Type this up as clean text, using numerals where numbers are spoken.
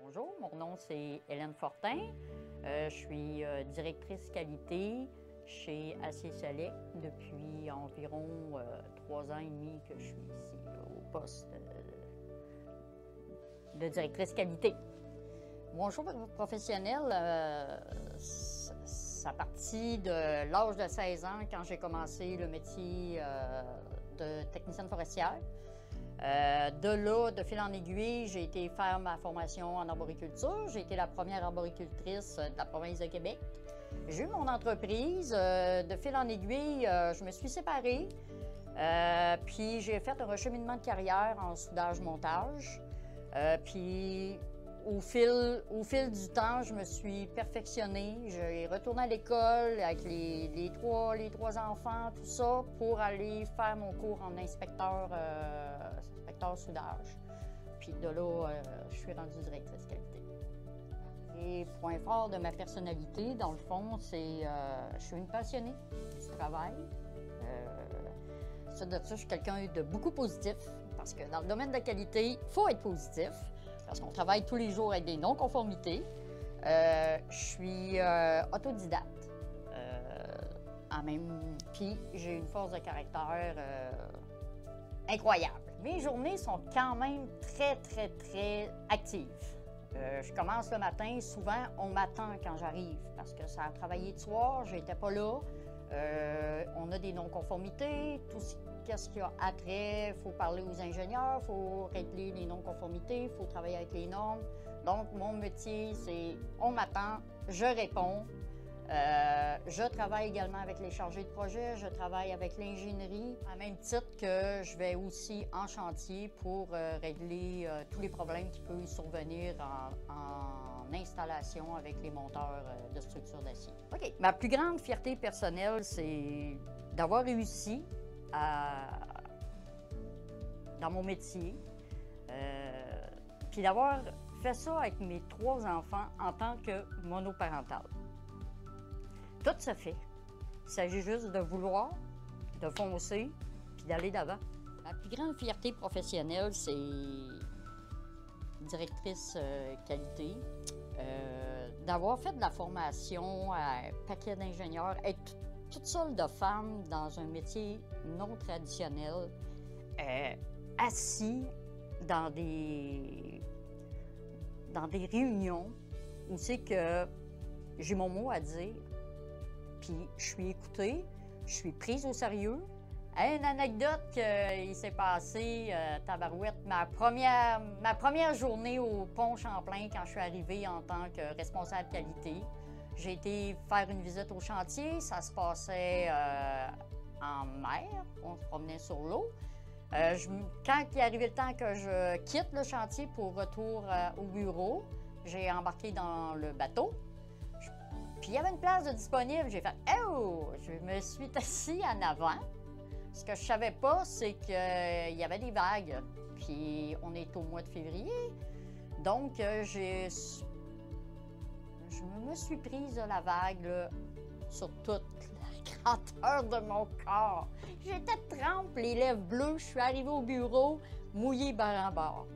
Bonjour, mon nom c'est Hélène Fortin. Je suis directrice qualité chez Acier Select depuis environ 3 ans et demi que je suis ici au poste de directrice qualité. Mon choix professionnel, ça partit de l'âge de 16 ans quand j'ai commencé le métier de technicienne forestière. De là, de fil en aiguille, j'ai été faire ma formation en arboriculture. J'ai été la première arboricultrice de la province de Québec. J'ai eu mon entreprise. De fil en aiguille, je me suis séparée. Puis j'ai fait un recheminement de carrière en soudage-montage. Puis au fil du temps, je me suis perfectionnée. J'ai retourné à l'école avec les trois enfants, tout ça, pour aller faire mon cours en inspecteur soudage. Puis de là, je suis rendue directrice qualité. Les points forts de ma personnalité, dans le fond, c'est je suis une passionnée du travail. De ça, je suis quelqu'un de beaucoup positif, parce que dans le domaine de la qualité, il faut être positif. Parce qu'on travaille tous les jours avec des non-conformités. Je suis autodidacte. Puis j'ai une force de caractère incroyable. Mes journées sont quand même très actives. Je commence le matin, souvent on m'attend quand j'arrive parce que ça a travaillé de soir, j'étais pas là. On a des non-conformités, tout ce qu'il y a attrait, il faut parler aux ingénieurs, il faut régler les non-conformités, il faut travailler avec les normes. Donc, mon métier, c'est on m'attend, je réponds. Je travaille également avec les chargés de projet, je travaille avec l'ingénierie, à même titre que je vais aussi en chantier pour régler tous les problèmes qui peuvent survenir en installation avec les monteurs de structures d'acier. OK. Ma plus grande fierté personnelle, c'est d'avoir réussi dans mon métier, puis d'avoir fait ça avec mes 3 enfants en tant que monoparentale. Tout se fait. Il s'agit juste de vouloir, de foncer, puis d'aller d'avant. Ma plus grande fierté professionnelle, c'est directrice qualité. D'avoir fait de la formation à un paquet d'ingénieurs, être toute seule de femmes dans un métier non traditionnel, assis dans des réunions où c'est que j'ai mon mot à dire, puis je suis écoutée, je suis prise au sérieux. Une anecdote qu'il s'est passé, tabarouette, ma première journée au pont Champlain quand je suis arrivée en tant que responsable qualité. J'ai été faire une visite au chantier, ça se passait en mer, on se promenait sur l'eau. Quand il est arrivé le temps que je quitte le chantier pour retour au bureau, j'ai embarqué dans le bateau. Puis il y avait une place de disponible, j'ai fait « Oh! » Je me suis assis en avant. Ce que je savais pas, c'est qu'il y avait des vagues. Puis on est au mois de février. Donc je me suis prise de la vague là, sur toute la grandeur de mon corps. J'étais trempe, les lèvres bleues, je suis arrivée au bureau, mouillée bord en bord.